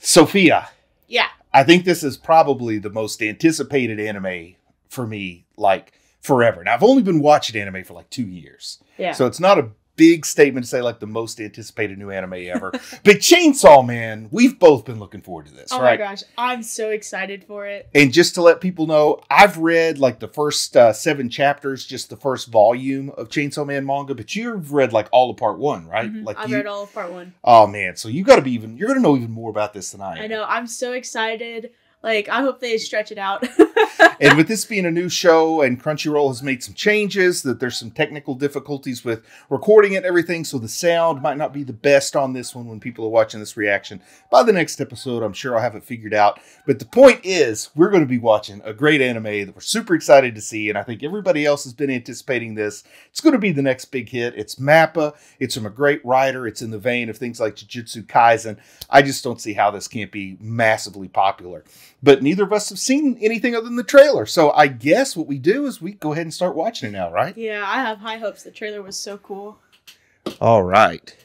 Sophia, Yeah. I think this is probably the most anticipated anime for me, like, forever. Now, I've only been watching anime for like 2 years. Yeah. So it's not a big statement to say like the most anticipated new anime ever. But Chainsaw Man, we've both been looking forward to this, Oh right? my gosh, I'm so excited for it. And just to let people know, I've read like the first 7 chapters, just the first volume of Chainsaw Man manga, but you've read like all of part 1, right? Mm-hmm. Like I've read all of part 1. Oh man, so you got to be you're going to know even more about this than I am. I know, I'm so excited. Like, I hope they stretch it out. And with this being a new show and Crunchyroll has made some changes, that there's some technical difficulties with recording it and everything, so the sound might not be the best on this one when people are watching this reaction. By the next episode, I'm sure I'll have it figured out. But the point is, we're going to be watching a great anime that we're super excited to see, and I think everybody else has been anticipating this. It's going to be the next big hit. It's MAPPA. It's from a great writer. It's in the vein of things like Jujutsu Kaisen. I just don't see how this can't be massively popular. But neither of us have seen anything other than the trailer. So I guess what we do is we go ahead and start watching it now, right? Yeah, I have high hopes. The trailer was so cool. All right.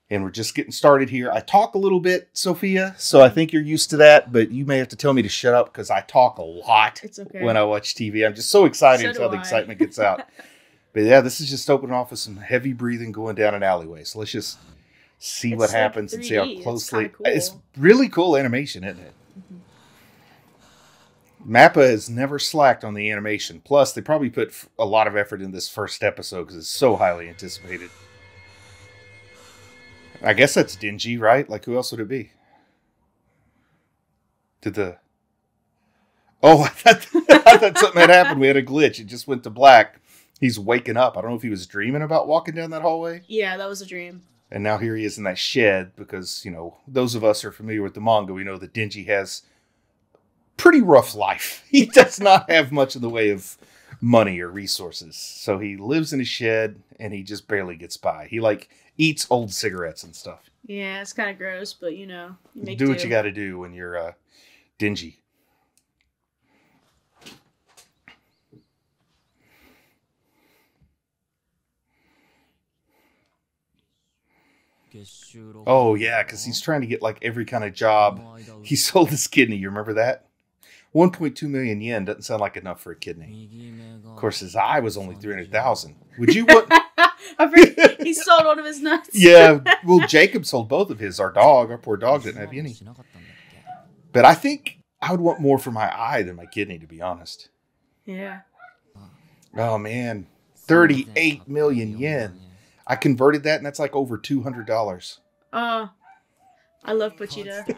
And we're just getting started here. I talk a little bit, Sophia, so I think you're used to that, but you may have to tell me to shut up because I talk a lot It's okay. when I watch TV. I'm just so excited So until do the I. excitement gets out. But yeah, this is just opening off with some heavy breathing going down an alleyway. So let's just see It's what like happens and see how 3D. It's closely. kinda cool. It's really cool animation, isn't it? MAPPA has never slacked on the animation. Plus, they probably put a lot of effort in this first episode because it's so highly anticipated. I guess that's Denji, right? Like, who else would it be? Oh, I thought something had happened. We had a glitch. It just went to black. He's waking up. I don't know if he was dreaming about walking down that hallway. Yeah, that was a dream. And now here he is in that shed because, you know, those of us who are familiar with the manga, we know that Denji has pretty rough life. He does not have much in the way of money or resources. So he lives in a shed and he just barely gets by. He like eats old cigarettes and stuff. Yeah, it's kind of gross, but you know, you make Do what you got to do when you're Denji. Oh yeah, because he's trying to get like every kind of job. He sold his kidney. You remember that? 1.2 million yen doesn't sound like enough for a kidney. Of course, his eye was only 300,000. Would you want? He sold one of his nuts. Yeah, well, Jacob sold both of his. Our dog, our poor dog, didn't have any. But I think I would want more for my eye than my kidney, to be honest. Yeah. Oh man, 38 million yen. I converted that, and that's like over $200. I love Pochita.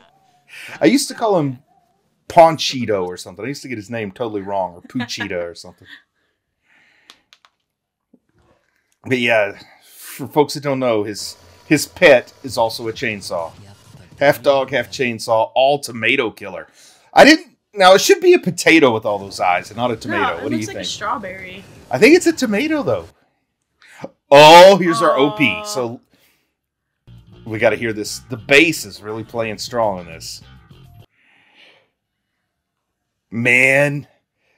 I used to call him Ponchito or something. I used to get his name totally wrong, or Puchita or something. But yeah, for folks that don't know, his pet is also a chainsaw. Half dog, half chainsaw, all tomato killer. Now, it should be a potato with all those eyes and not a tomato. No, What do you it looks like think? a strawberry. I think it's a tomato, though. Oh, here's our OP. So we got to hear this. The bass is really playing strong in this. Man,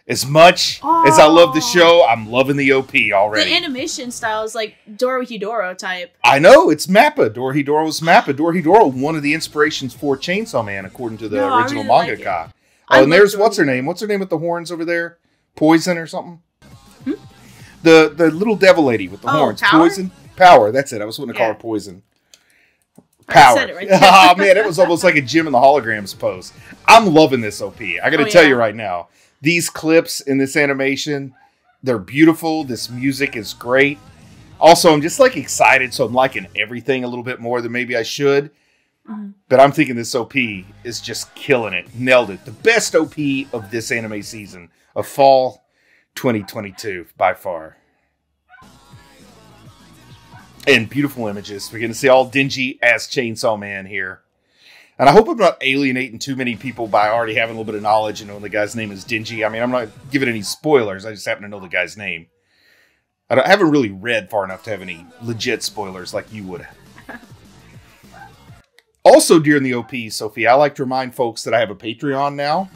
as much as I love the show, I'm loving the OP already. The animation style is like Dorohedoro type. I know, it's MAPPA. Dorohedoro's MAPPA. Dorohedoro, one of the inspirations for Chainsaw Man, according to the original really mangaka. like Oh, and there's, Dorohedoro. what's her name? What's her name with the horns over there? Poison or something? The little devil lady with the horns. Power? Poison? Power, that's it. I was wanting to call Yeah. her Poison. I Power. said it right there. Oh man, it was almost like a Jim and the Holograms pose. I'm loving this OP. I gotta tell you right now. These clips in this animation, they're beautiful. This music is great. Also, I'm just like excited, so I'm liking everything a little bit more than maybe I should. But I'm thinking this OP is just killing it. Nailed it. The best OP of this anime season of fall 2022 by far. And beautiful images. We're going to see all Denji as Chainsaw Man here. And I hope I'm not alienating too many people by already having a little bit of knowledge and knowing the guy's name is Denji. I mean, I'm not giving any spoilers. I just happen to know the guy's name. I haven't really read far enough to have any legit spoilers like you would. Also, during the OP, Sophie, I like to remind folks that I have a Patreon now.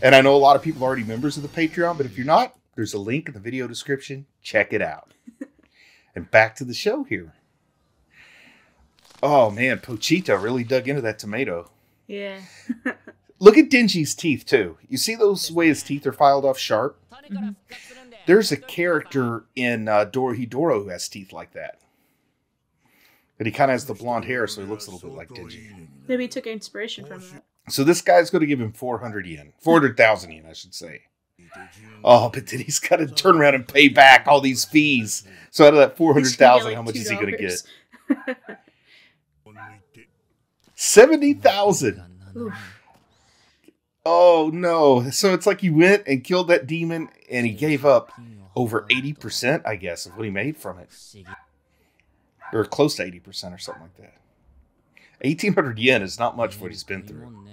And I know a lot of people are already members of the Patreon, but if you're not, there's a link in the video description. Check it out. And back to the show here. Oh man, Pochita really dug into that tomato. Yeah. Look at Denji's teeth too. You see those way his teeth are filed off sharp? Mhm. There's a character in Dorohedoro who has teeth like that. But he kind of has the blonde hair, so he looks a little bit like Denji. Maybe he took inspiration from that. So this guy's going to give him 400 yen. 400,000 yen, I should say. Oh, but then he's got to turn around and pay back all these fees. So out of that 400,000, how much is he going to get? 70,000. Oof. Oh no. So it's like he went and killed that demon and he gave up over 80%, I guess, of what he made from it. Or close to 80% or something like that. 1,800 yen is not much for what he's been through.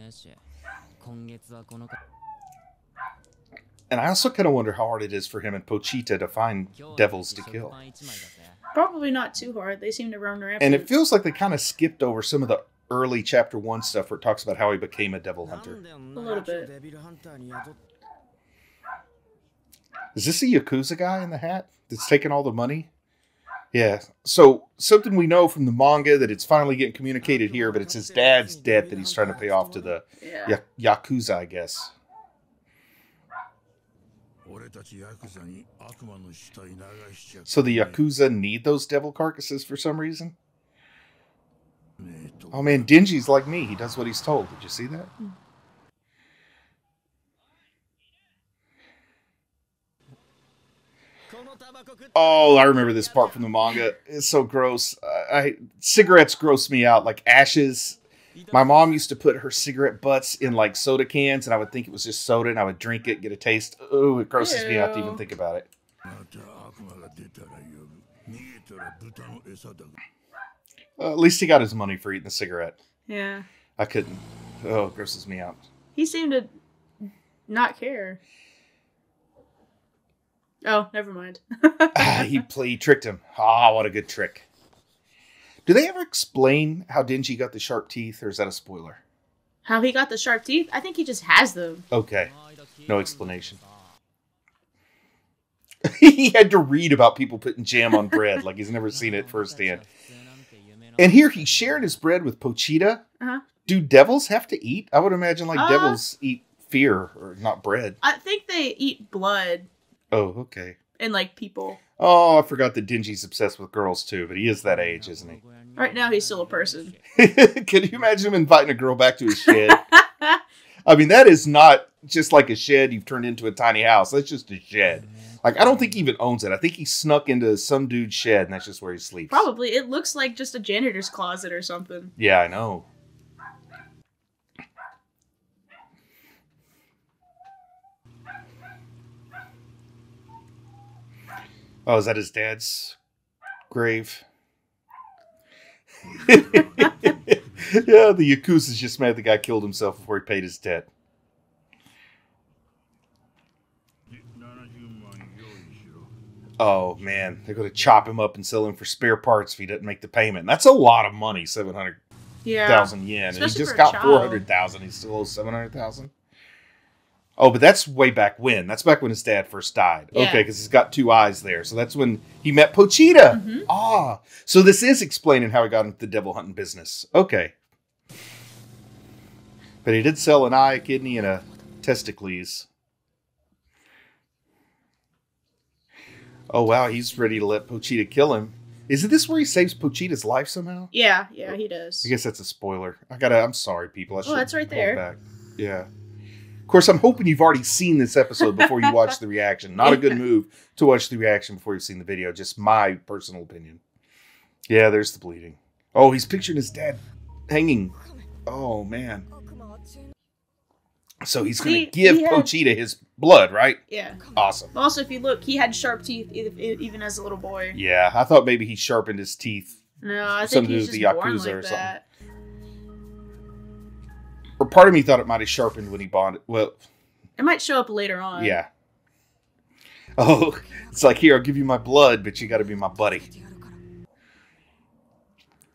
And I also kind of wonder how hard it is for him and Pochita to find devils to kill. Probably not too hard. They seem to roam around. And it feels like they kind of skipped over some of the early chapter 1 stuff where it talks about how he became a devil hunter. A little bit. Is this a Yakuza guy in the hat that's taking all the money? Yeah. So something we know from the manga that it's finally getting communicated here, but it's his dad's debt that he's trying to pay off to the Yakuza, I guess. So the Yakuza need those devil carcasses for some reason? Oh man, Denji's like me. He does what he's told. Did you see that? Oh, I remember this part from the manga. It's so gross. Cigarettes gross me out. Like ashes. My mom used to put her cigarette butts in like soda cans, and I would think it was just soda, and I would drink it, get a taste. Oh, it grosses me out to even think about it. At least he got his money for eating the cigarette. Yeah. I couldn't. Oh, it grosses me out. He seemed to not care. Oh, never mind. He tricked him. Ah, what a good trick. Do they ever explain how Denji got the sharp teeth, or is that a spoiler? How he got the sharp teeth? I think he just has them. Okay. No explanation. He had to read about people putting jam on bread, like he's never seen it firsthand. And here he shared his bread with Pochita. Uh-huh. Do devils have to eat? I would imagine like devils eat fear, or not bread. I think they eat blood. Oh, okay. And like people. Oh, I forgot that Denji's obsessed with girls too, but he is that age, isn't he? Right now he's still a person. Can you imagine him inviting a girl back to his shed? I mean, that is not just like a shed you've turned into a tiny house. That's just a shed. Like, I don't think he even owns it. I think he snuck into some dude's shed, and that's just where he sleeps. Probably. It looks like just a janitor's closet or something. Yeah, I know. Oh, is that his dad's grave? Yeah, the Yakuza's just mad the guy killed himself before he paid his debt. Oh, man. They're going to chop him up and sell him for spare parts if he doesn't make the payment. And that's a lot of money, 700,000 yen. Especially and he just for a got child. 400,000. He still owes 700,000. Oh, but that's way back when. That's back when his dad first died. Yeah. Okay, because he's got two eyes there. So that's when he met Pochita. Mhm. Ah, so this is explaining how he got into the devil hunting business. Okay. But he did sell an eye, a kidney, and a testicles. Oh, wow, he's ready to let Pochita kill him. Isn't this where he saves Pochita's life somehow? Yeah, he does. I guess that's a spoiler. I'm sorry, people. I should that's right hold there. back. Yeah. Of course, I'm hoping you've already seen this episode before you watch the reaction. Not a good move to watch the reaction before you've seen the video. Just my personal opinion. Yeah, there's the bleeding. Oh, he's picturing his dad hanging. Oh, man. So he's going to give he had- Pochita his blood, right? Yeah. Awesome. Also, if you look, he had sharp teeth even as a little boy. Yeah, I thought maybe he sharpened his teeth. No, I Something think to he's do with just the born Yakuza like or something. that. Or part of me thought it might have sharpened when he bonded. Well, It might show up later on. yeah. Oh, it's like, here, I'll give you my blood, but you got to be my buddy.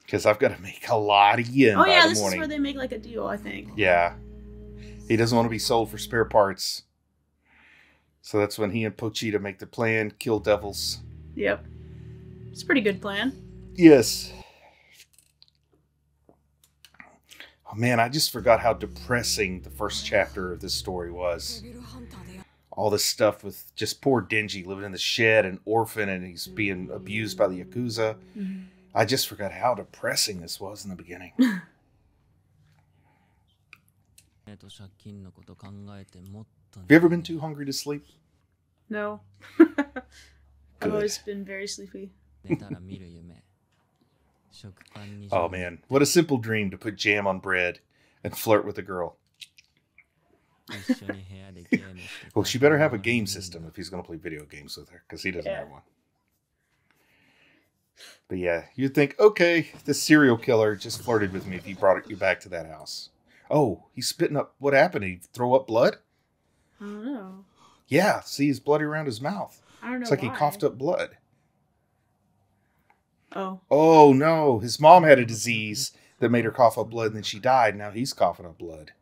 Because I've got to make a lot of yen Oh by yeah, the this morning. is where they make like a deal, I think. Yeah. He doesn't want to be sold for spare parts. So that's when he and Pochita make the plan, kill devils. Yep. It's a pretty good plan. Yes. Oh man, I just forgot how depressing the first chapter of this story was. All this stuff with just poor Denji living in the shed, an orphan, and he's being abused by the Yakuza. Mm-hmm. I just forgot how depressing this was in the beginning. Have you ever been too hungry to sleep? No. I've always been very sleepy. Oh man, what a simple dream to put jam on bread and flirt with a girl. Well, she better have a game system if he's going to play video games with her, because he doesn't have one. But yeah, you'd think, okay, this serial killer just flirted with me if he brought you back to that house. Oh, he's spitting up. What happened? He throw up blood? I don't know. Yeah, see his bloody around his mouth. I don't know. It's like he coughed up blood. Oh. Oh no, his mom had a disease that made her cough up blood, and then she died. Now he's coughing up blood.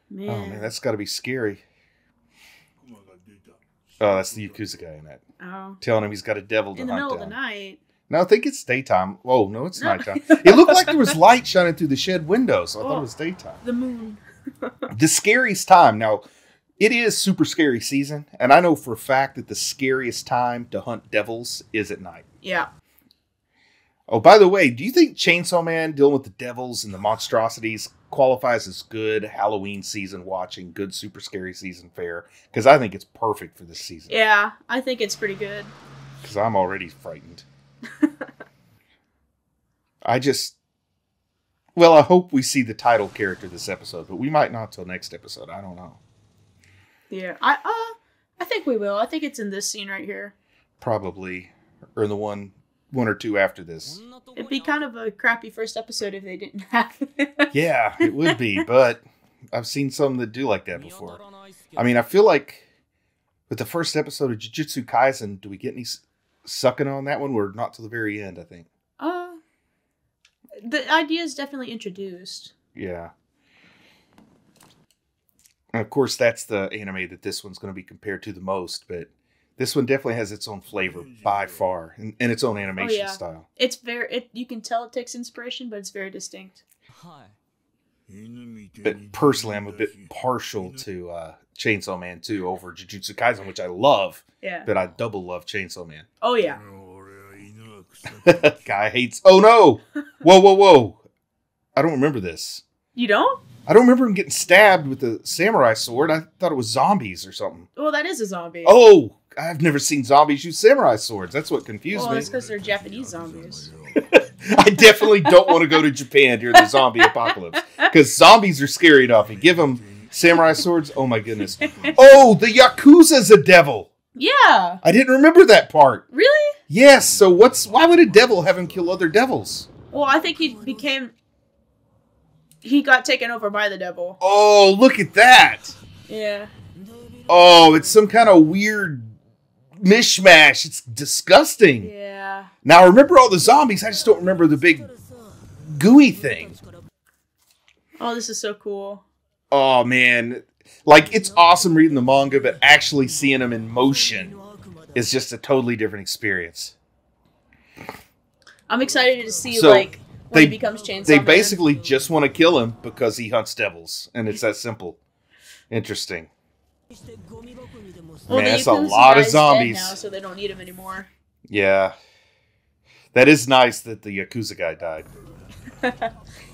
Man. Oh man, that's got to be scary. Oh, that's the Yakuza guy in that. Oh. Telling him he's got a devil to hunt down. In the middle of the night. No, I think it's daytime. Oh, no, it's nighttime. It looked like there was light shining through the shed window, so I thought it was daytime. The moon. The scariest time. Now, it is super scary season, and I know for a fact that the scariest time to hunt devils is at night. Yeah. Oh, by the way, do you think Chainsaw Man dealing with the devils and the monstrosities qualifies as good Halloween season watching, good super scary season fare? Because I think it's perfect for this season. Yeah, I think it's pretty good. Because I'm already frightened. I hope we see the title character this episode, but we might not till next episode. I don't know. Yeah, I think we will. I think it's in this scene right here. Probably, or in the one or two after this. It'd be kind of a crappy first episode if they didn't have it. Yeah, it would be, but I've seen some that do like that before. I mean, I feel like with the first episode of Jujutsu Kaisen, do we get any sucking on that one? We're not till the very end, I think. The idea is definitely introduced. Yeah. And of course, that's the anime that this one's going to be compared to the most, but this one definitely has its own flavor by far, and its own animation style. It's you can tell it takes inspiration, but it's very distinct. But personally, I'm a bit partial to Chainsaw Man 2 over Jujutsu Kaisen, which I love. Yeah. But I double love Chainsaw Man. Oh, yeah. Guy hates... Oh, no! Whoa. I don't remember this. You don't? I don't remember him getting stabbed with a samurai sword. I thought it was zombies or something. Well, that is a zombie. Oh! I've never seen zombies use samurai swords. That's what confused me. Well, it's because they're Japanese zombies. I definitely don't want to go to Japan during the zombie apocalypse. Because zombies are scary enough. You give them samurai swords, oh my goodness. Oh, the Yakuza's a devil! Yeah! I didn't remember that part. Really? Yes, so why would a devil have him kill other devils? Well, I think he got taken over by the devil. Oh, look at that! Yeah. Oh, it's some kind of weird mishmash. It's disgusting. Yeah. Now, I remember all the zombies. I just don't remember the big gooey thing. Oh, this is so cool. Oh, man. Like, it's awesome reading the manga, but actually seeing them in motion is just a totally different experience. I'm excited to see, when he becomes Chainsaw Man. They basically just want to kill him because he hunts devils, and it's that simple. Interesting. Well, man, that's a lot of zombies. Dead now, so they don't need him anymore. Yeah. That is nice that the Yakuza guy died.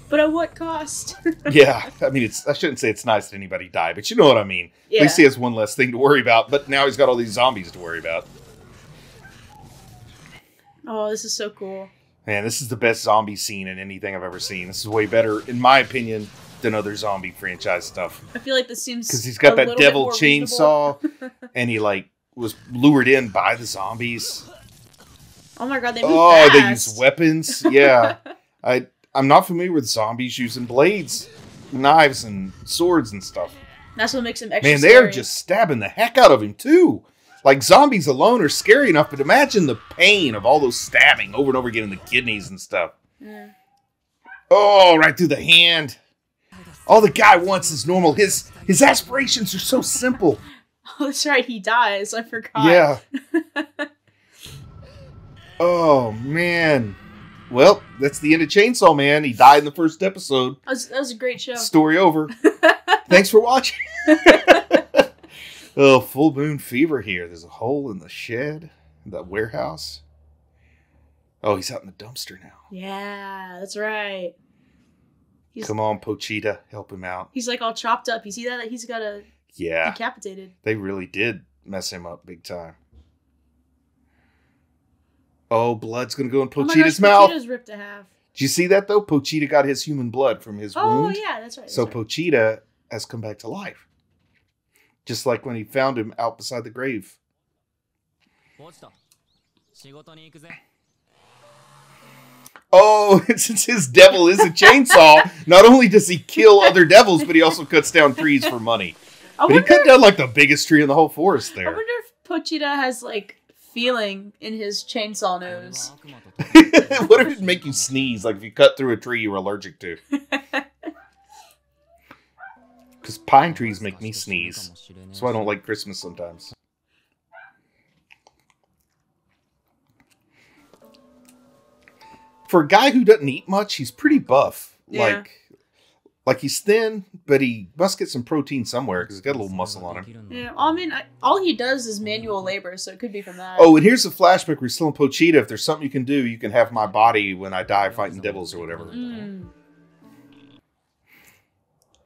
But at what cost? Yeah, I mean, I shouldn't say it's nice that anybody died, but you know what I mean. Yeah. At least he has one less thing to worry about, but now he's got all these zombies to worry about. Oh, this is so cool. Man, this is the best zombie scene in anything I've ever seen. This is way better, in my opinion, than other zombie franchise stuff. I feel like this seems because he's got that devil chainsaw, and he was lured in by the zombies. Oh my god, they move fast. They use weapons. Yeah, I'm not familiar with zombies using blades, knives, and swords and stuff. That's what makes him extra Man, they're just stabbing the heck out of him too. Like, zombies alone are scary enough, but imagine the pain of all those stabbing over and over again in the kidneys and stuff. Yeah. Oh, right through the hand. All the guy wants is normal. His aspirations are so simple. Oh, that's right. He dies. I forgot. Yeah. Oh, man. Well, that's the end of Chainsaw Man. He died in the first episode. That was a great show. Story over. Thanks for watching. Oh, Full Moon Fever here. There's a hole in the shed, the warehouse. Oh, he's out in the dumpster now. Yeah, that's right. Come on, Pochita, help him out. He's like all chopped up. You see that? He's got a decapitated. They really did mess him up big time. Oh, blood's gonna go in Pochita's mouth. Pochita's ripped in half. Did you see that though? Pochita got his human blood from his wound. Oh yeah, that's right. So Pochita has come back to life. Just like when he found him out beside the grave. Oh, since his devil is a chainsaw, not only does he kill other devils, but he also cuts down trees for money. But he cut down like the biggest tree in the whole forest there. I wonder if Pochita has like feeling in his chainsaw nose. What if it'd make you sneeze? Like if you cut through a tree you were allergic to. Because pine trees make me sneeze. That's why I don't like Christmas sometimes. For a guy who doesn't eat much, he's pretty buff. Yeah. Like he's thin, but he must get some protein somewhere because he's got a little muscle on him. Yeah, I mean, all he does is manual labor, so it could be from that. Oh, and here's a flashback where he's telling Pochita, if there's something you can do, you can have my body when I die fighting devils or whatever.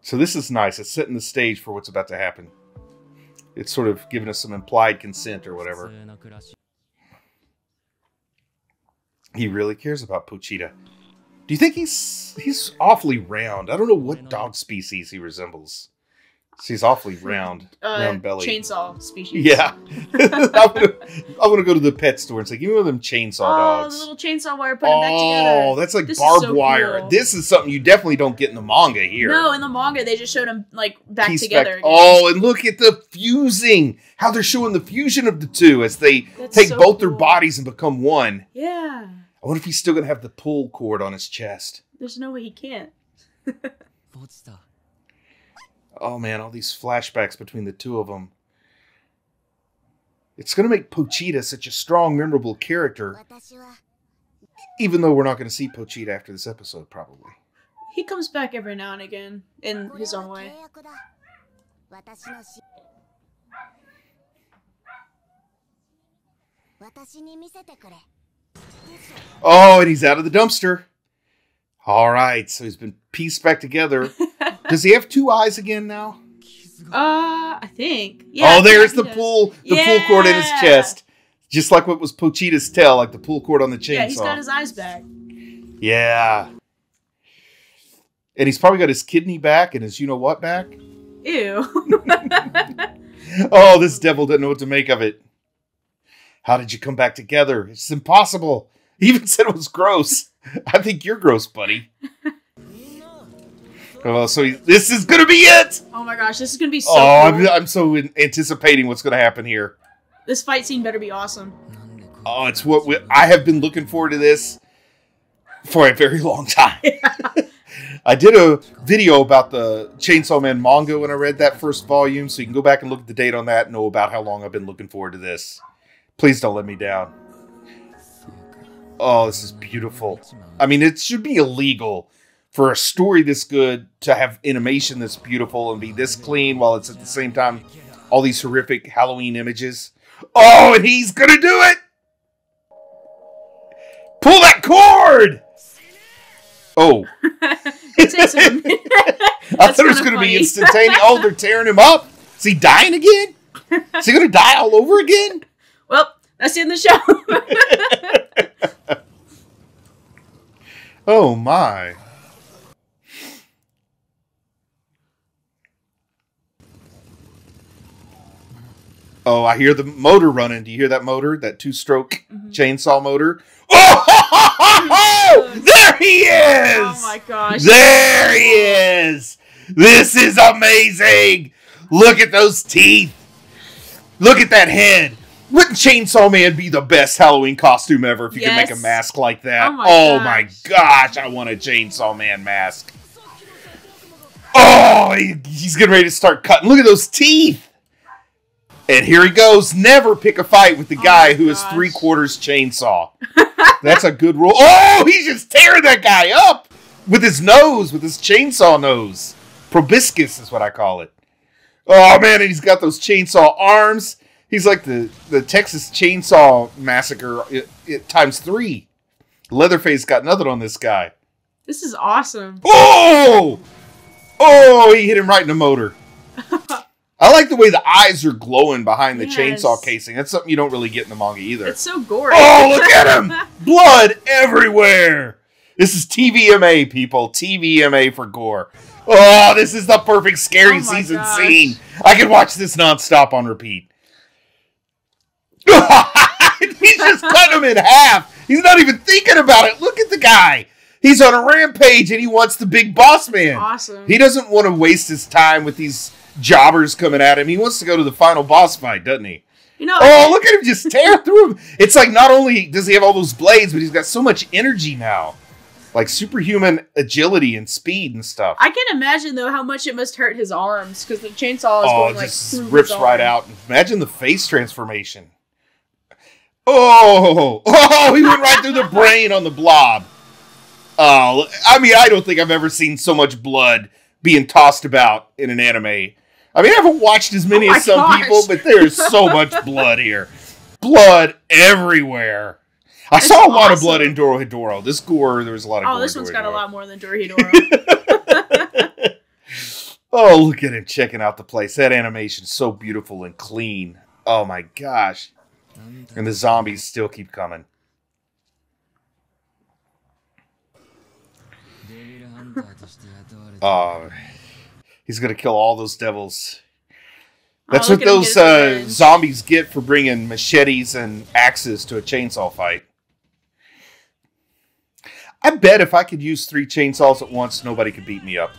So this is nice. It's setting the stage for what's about to happen. It's sort of giving us some implied consent or whatever. He really cares about Pochita. Do you think he's awfully round? I don't know what dog species he resembles. He's awfully round belly. Chainsaw species. Yeah. I'm gonna go to the pet store and say, give me one of them chainsaw dogs. Oh, the little chainsaw wire putting back together. Oh, that's like barbed wire. Cool. This is something you definitely don't get in the manga here. No, in the manga they just showed them like back together. Oh, and look at the fusing. How they're showing the fusion of the two as they take both their bodies and become one. Yeah. I wonder if he's still gonna have the pull cord on his chest. There's no way he can't. Oh man, all these flashbacks between the two of them. It's going to make Pochita such a strong, memorable character. Even though we're not going to see Pochita after this episode, probably. He comes back every now and again, in his own way. Oh, and he's out of the dumpster. All right, so he's been pieced back together. Does he have two eyes again now? I think. Yeah. Oh, there's the pull cord in his chest. Just like what was Pochita's tail, like the pull cord on the chainsaw. Yeah, he's got his eyes back. Yeah. And he's probably got his kidney back and his you-know-what back. Ew. Oh, this devil didn't know what to make of it. How did you come back together? It's impossible. He even said it was gross. I think you're gross, buddy. Oh, so this is going to be it! Oh my gosh, this is going to be so cool. I'm so anticipating what's going to happen here. This fight scene better be awesome. Oh, it's what I have been looking forward to this for a very long time. Yeah. I did a video about the Chainsaw Man manga when I read that first volume, so you can go back and look at the date on that and know about how long I've been looking forward to this. Please don't let me down. Oh, this is beautiful. I mean, it should be illegal for a story this good to have animation this beautiful and be this clean while it's at the same time all these horrific Halloween images. Oh, and he's gonna do it! Pull that cord! Oh. It takes him a minute. I thought it was gonna be instantaneous. Oh, they're tearing him up. Is he dying again? Is he gonna die all over again? Well, that's the end of the show. Oh my. Oh, I hear the motor running. Do you hear that motor? That two-stroke chainsaw motor? Oh! There he is! Oh my gosh. There he is! This is amazing! Look at those teeth! Look at that head! Wouldn't Chainsaw Man be the best Halloween costume ever if you could make a mask like that? Oh my gosh, I want a Chainsaw Man mask. Oh, he's getting ready to start cutting. Look at those teeth! And here he goes. Never pick a fight with the guy who is 3/4 chainsaw. That's a good roll. Oh, he's just tearing that guy up with his nose, with his chainsaw nose. Proboscis is what I call it. Oh, man, and he's got those chainsaw arms. He's like the Texas Chainsaw Massacre times 3. Leatherface got nothing on this guy. This is awesome. Oh! Oh, he hit him right in the motor. I like the way the eyes are glowing behind the chainsaw casing. That's something you don't really get in the manga either. It's so gory. Oh, look at him! Blood everywhere! This is TVMA, people. TVMA for gore. Oh, this is the perfect scary season scene. I could watch this nonstop on repeat. He's just cutting him in half. He's not even thinking about it. Look at the guy. He's on a rampage and he wants the big boss man. Awesome. He doesn't want to waste his time with these jobbers coming at him. He wants to go to the final boss fight, doesn't he? You know, oh, look at him just tear through him. It's like not only does he have all those blades, but he's got so much energy now. Like superhuman agility and speed and stuff. I can imagine, though, how much it must hurt his arms, because the chainsaw is going, like, just through rips his right arm. out. Imagine the face transformation. Oh, he went right through the brain on the blob. Oh, I mean, I don't think I've ever seen so much blood being tossed about in an anime. I mean, I haven't watched as many as some people, but there's so much blood here. Blood everywhere. I saw a lot of blood in Dorohedoro. This gore, there was a lot of gore. Oh, this one's got a lot more than Dorohedoro. Oh, look at him checking out the place. That animation's so beautiful and clean. Oh my gosh. And the zombies still keep coming. Oh, he's going to kill all those devils. That's what those zombies get for bringing machetes and axes to a chainsaw fight. I bet if I could use 3 chainsaws at once, nobody could beat me up.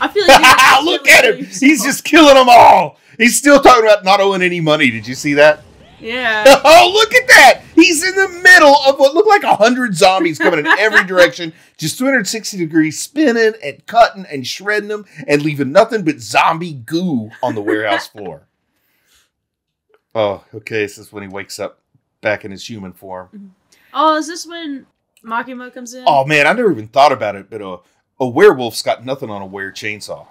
I feel like look at him. He's just killing them all. He's still talking about not owing any money. Did you see that? Yeah. Oh, look at that. He's in the middle of what looked like 100 zombies coming in every direction, just 360 degrees, spinning and cutting and shredding them and leaving nothing but zombie goo on the warehouse floor. Oh, okay. This is when he wakes up back in his human form. Oh, is this when Makima comes in? Oh, man, I never even thought about it, but a werewolf's got nothing on a chainsaw.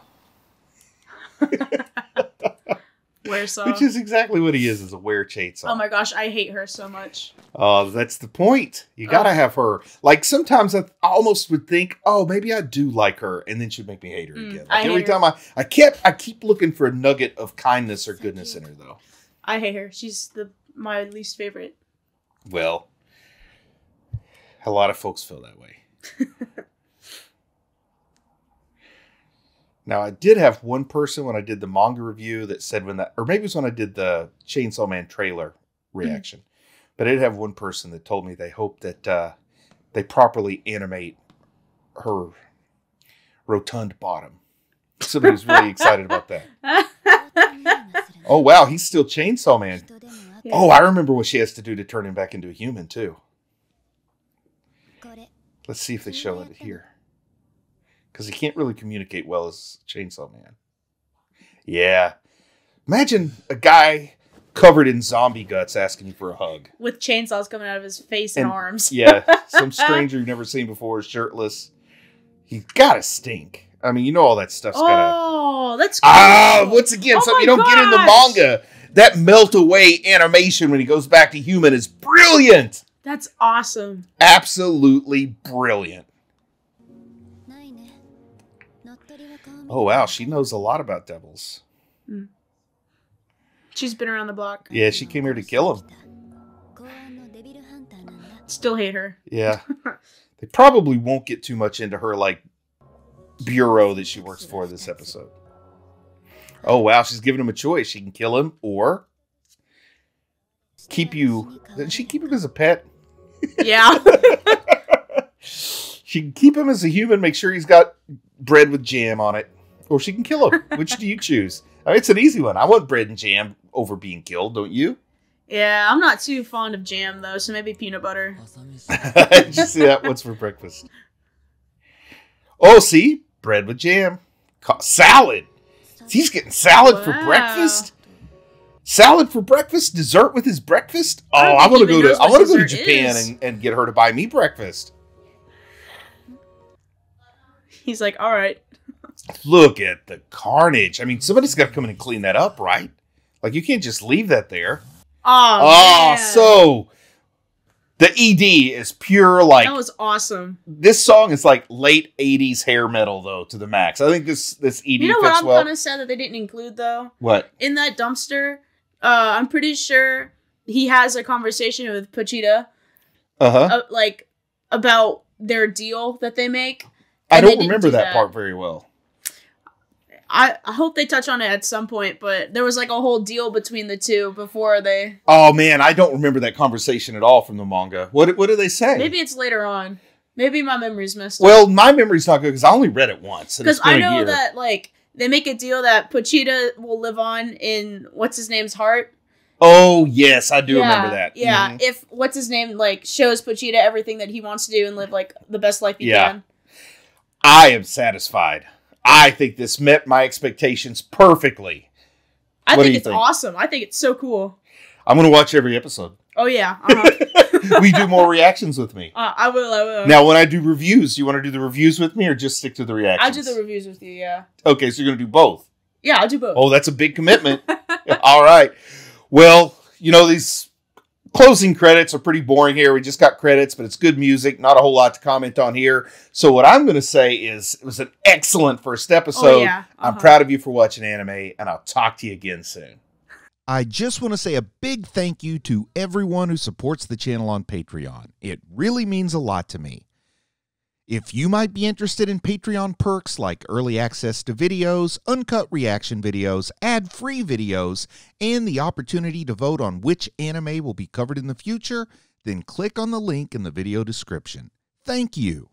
Weresaw. Which is exactly what he is a chainsaw. Oh my gosh, I hate her so much. Oh, that's the point. You gotta have her. Like, sometimes I almost would think, oh, maybe I do like her, and then she'd make me hate her again. Like, every time I keep looking for a nugget of kindness or goodness in her, though. I hate her. She's my least favorite. Well, a lot of folks feel that way. Now, I did have one person when I did the manga review that said or maybe it was when I did the Chainsaw Man trailer reaction, but I did have one person that told me they hope that they properly animate her rotund bottom. Somebody was really excited about that. Oh, wow, he's still Chainsaw Man. Yeah. Oh, I remember what she has to do to turn him back into a human, too. Let's see if they show it here. Because he can't really communicate well as Chainsaw Man. Yeah. Imagine a guy covered in zombie guts asking you for a hug. With chainsaws coming out of his face and arms. Yeah. Some stranger you've never seen before, shirtless. He's gotta stink. I mean, you know all that stuff's gotta... Oh, that's cool. Once again, something you don't get in the manga. That melt away animation when he goes back to human is brilliant. That's awesome. Absolutely brilliant. Oh, wow. She knows a lot about devils. Mm. She's been around the block. Yeah, she came here to kill him. Still hate her. Yeah. They probably won't get too much into her, like, bureau that she works for this episode. Oh, wow. She's giving him a choice. She can kill him or keep you... Didn't she keep him as a pet? Yeah. She can keep him as a human, make sure he's got bread with jam on it. Or she can kill him. Which do you choose? I mean, it's an easy one. I want bread and jam over being killed, don't you? Yeah, I'm not too fond of jam, though, so maybe peanut butter. Did you see that? What's for breakfast? Oh, see? Bread with jam. Salad. He's getting salad for breakfast? Salad for breakfast, dessert with his breakfast. Oh, I I don't want to think he go even to I knows want to what go to dessert Japan is. and get her to buy me breakfast. He's like, all right. Look at the carnage. I mean, somebody's got to come in and clean that up, right? Like, you can't just leave that there. Oh, man. So the ED is pure, like, That was awesome. this song is like late 80s hair metal, though, to the max. I think this ED You know what fits I'm well. kind of sad that they didn't include, though? What? In that dumpster, I'm pretty sure he has a conversation with Pochita, Uh-huh. like, about their deal that they make. I and they don't didn't remember do that part very well. I hope they touch on it at some point, but there was like a whole deal between the two before they... Oh, man, I don't remember that conversation at all from the manga. What do they say? Maybe it's later on. Maybe my memory's messed up. Well, my memory's not good because I only read it once. Because I know that, like, they make a deal that Pochita will live on in what's-his-name's heart. Oh, yes, I do remember that. Yeah, Mhm. if what's-his-name, like, shows Pochita everything that he wants to do and live, like, the best life he can. I am satisfied. I think this met my expectations perfectly. I What do think you it's think? awesome. I think it's so cool. I'm going to watch every episode. Oh, yeah. Uh-huh. We do more reactions with me. I will. Now, when I do reviews, do you want to do the reviews with me or just stick to the reactions? I'll do the reviews with you, yeah. Okay, so you're going to do both. Yeah, I'll do both. Oh, that's a big commitment. All right. Well, you know, these closing credits are pretty boring here. We just got credits, but it's good music. Not a whole lot to comment on here. So what I'm going to say is it was an excellent first episode. Oh, yeah. I'm proud of you for watching anime, and I'll talk to you again soon. I just want to say a big thank you to everyone who supports the channel on Patreon. It really means a lot to me. If you might be interested in Patreon perks like early access to videos, uncut reaction videos, ad-free videos, and the opportunity to vote on which anime will be covered in the future, then click on the link in the video description. Thank you.